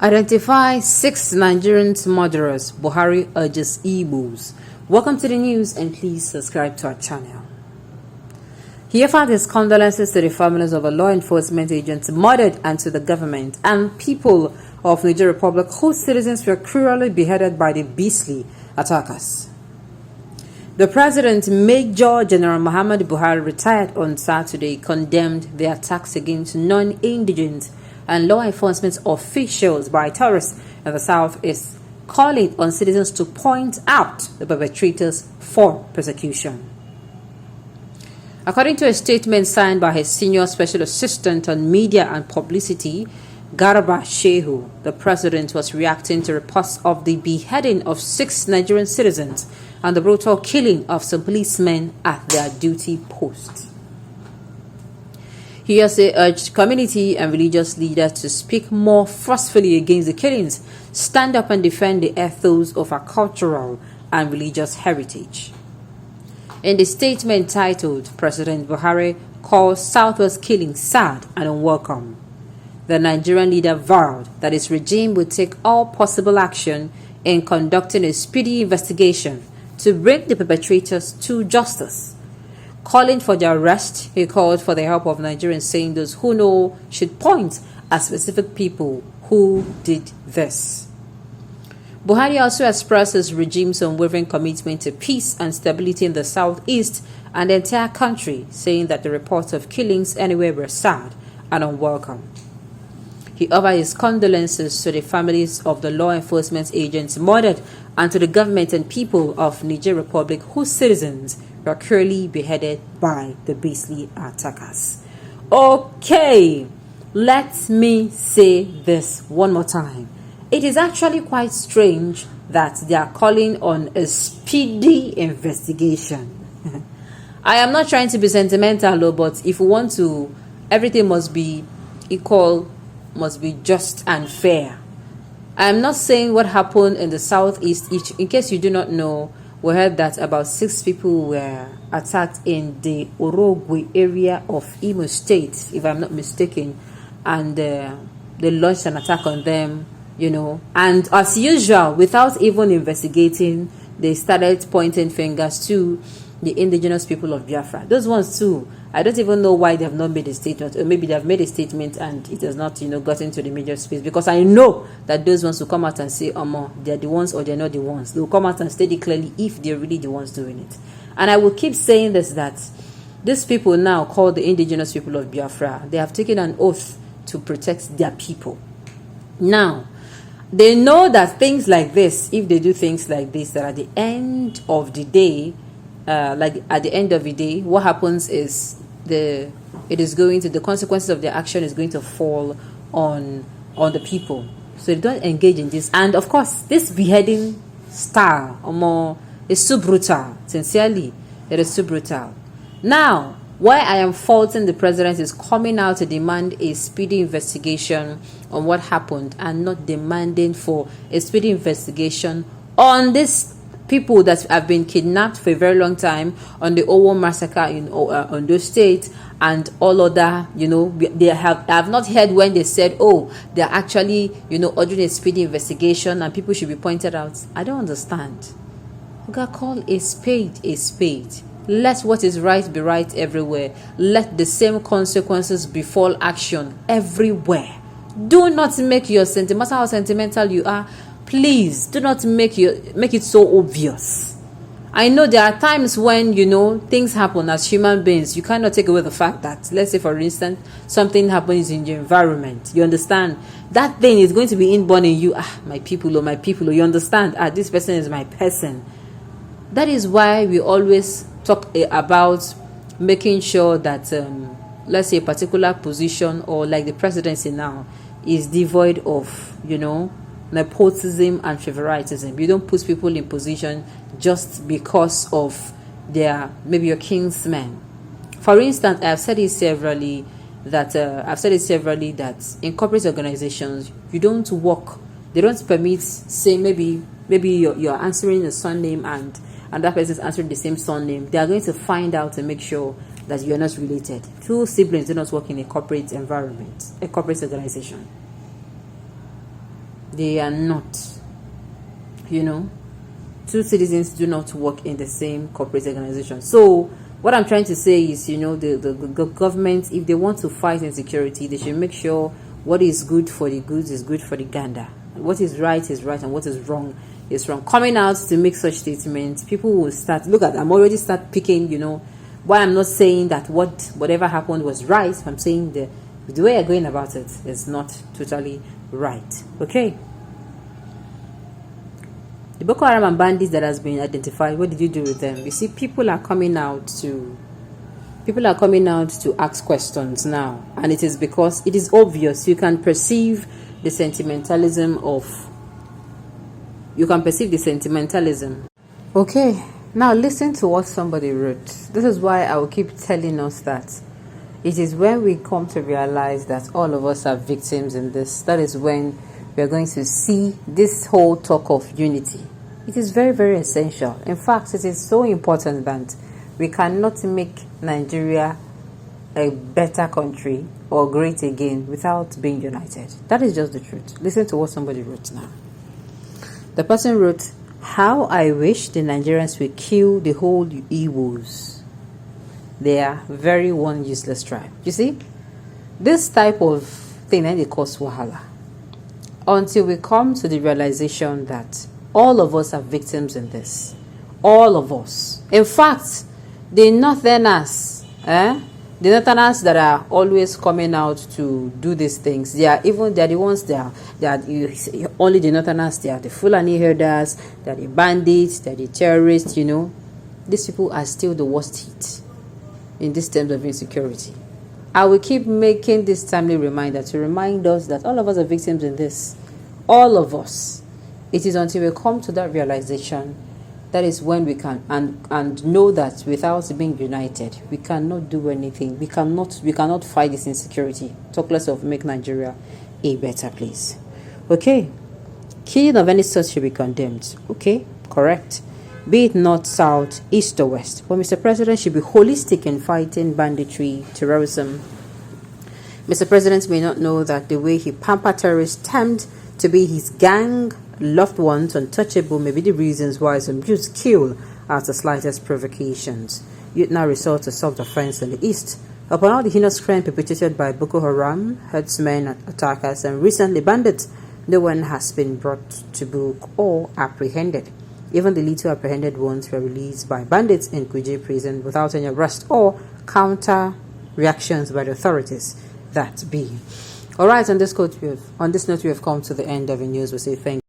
Identify 6 Nigerian murderers, Buhari urges Igbos. Welcome to the news and please subscribe to our channel. He offered his condolences to the families of the law enforcement agents murdered and to the government and people of Niger-Republic whose citizens were cruelly beheaded by the beastly attackers. The President, Major General Muhammad Buhari, retired on Saturday, condemned the attacks against non-indigent and law enforcement officials by terrorists in the southeast, calling on citizens to point out the perpetrators for persecution. According to a statement signed by his senior special assistant on media and publicity, Garba Shehu, the president was reacting to reports of the beheading of 6 Nigerian citizens and the brutal killing of some policemen at their duty posts. He also urged community and religious leaders to speak more forcefully against the killings, stand up and defend the ethos of our cultural and religious heritage. In the statement titled, President Buhari calls Southwest killing sad and unwelcome. The Nigerian leader vowed that his regime would take all possible action in conducting a speedy investigation to bring the perpetrators to justice. Calling for their arrest, he called for the help of Nigerians, saying those who know should point at specific people who did this. Buhari also expressed his regime's unwavering commitment to peace and stability in the southeast and the entire country, saying that the reports of killings anywhere were sad and unwelcome. He offered his condolences to the families of the law enforcement agents murdered and to the government and people of Niger-Republic whose citizens were cruelly beheaded by the beastly attackers. Okay, let me say this one more time. It is actually quite strange that they are calling on a speedy investigation. I am not trying to be sentimental, but if we want to, everything must be equal, must be just and fair. I am not saying what happened in the southeast. In case you do not know, we heard that about 6 people were attacked in the Ķ೯Ɂ1NG area of Imo State, if I'm not mistaken, and they launched an attack on them, and as usual, without even investigating, they started pointing fingers to the indigenous people of Biafra. Those ones too, I don't even know why they have not made a statement, or maybe they have made a statement and it has not, gotten to the major space, because I know that those ones will come out and say, they're the ones or they're not the ones. They will come out and state it clearly if they're really the ones doing it. And I will keep saying this, that these people now called the indigenous people of Biafra, they have taken an oath to protect their people. Now, they know that things like this, if they do things like this, that at the end of the day, what happens is the consequences of their action is going to fall on the people. So they don't engage in this. And of course, this beheading style is so brutal. Sincerely, it is so brutal. Now, why I am faulting the president is coming out to demand a speedy investigation on what happened and not demanding for a speedy investigation on this people that have been kidnapped for a very long time, on the Ķৰীষ্ট massacre in Ondo State and all other, they have not heard when they said, they're actually, ordering a speedy investigation and people should be pointed out. I don't understand. We got to call a spade a spade. Let what is right be right everywhere. Let the same consequences befall action everywhere. Do not make no matter how sentimental you are, please do not make it so obvious. I know there are times when, things happen as human beings. You cannot take away the fact that, let's say, for instance, something happens in your environment. You understand? That thing is going to be inborn in you. My people, you understand? This person is my person. That is why we always talk about making sure that, let's say, a particular position or like the presidency now is devoid of, nepotism and favoritism. You don't put people in position just because of maybe your kinsmen. For instance, I've said it severally that in corporate organizations you don't work. They don't permit, say maybe you're answering a surname and that person is answering the same surname. They are going to find out and make sure that you're not related. 2 siblings do not work in a corporate environment, a corporate organization. They are not. You know, two citizens do not work in the same corporate organization. So what I'm trying to say is, you know, the government, if they want to fight insecurity, they should make sure what is good for the goods is good for the gander. What is right, and what is wrong is wrong. Coming out to make such statements, people will start, look at, I'm already start picking, you know, why I'm not saying that whatever happened was right. I'm saying the way you're going about it is not totally right. Okay. The Boko Haram and bandits that has been identified, what did you do with them? You see, people are coming out to ask questions now, and it is because it is obvious. You can perceive the sentimentalism. Okay, now listen to what somebody wrote. This is why I will keep telling us that it is when we come to realize that all of us are victims in this, that is when we are going to see this whole talk of unity. It is very, very essential. In fact, it is so important that we cannot make Nigeria a better country or great again without being united. That is just the truth. Listen to what somebody wrote now. The person wrote, "How I wish the Nigerians would kill the whole Igbos. They are very one useless tribe." You see, this type of thing and it causes wahala. Until we come to the realization that all of us are victims in this. All of us. In fact, the Northerners, the Northerners that are always coming out to do these things, they are the ones only the Northerners, they are the Fulani herders, they are the bandits, they are the terrorists, you know. These people are still the worst hit in this terms of insecurity. I will keep making this timely reminder to remind us that all of us are victims in this. All of us. It is until we come to that realization that is when we can and know that without being united, we cannot do anything. We cannot fight this insecurity. Talk less of make Nigeria a better place. Okay. Killing of any sort should be condemned. Okay, correct. Be it north, south, east or west. But Mr. President should be holistic in fighting banditry, terrorism. Mr. President may not know that the way he pampered terrorists tend to be his gang, loved ones, untouchable may be the reasons why some youths kill at the slightest provocations. Youth now resort to self-defense in the east. Upon all the heinous crime perpetrated by Boko Haram, herdsmen, attackers, and recently bandits, no one has been brought to book or apprehended. Even the little apprehended ones were released by bandits in Kuje prison without any arrest or counter reactions by the authorities. That be. All right, on this note, we have come to the end of the news. We say thank you.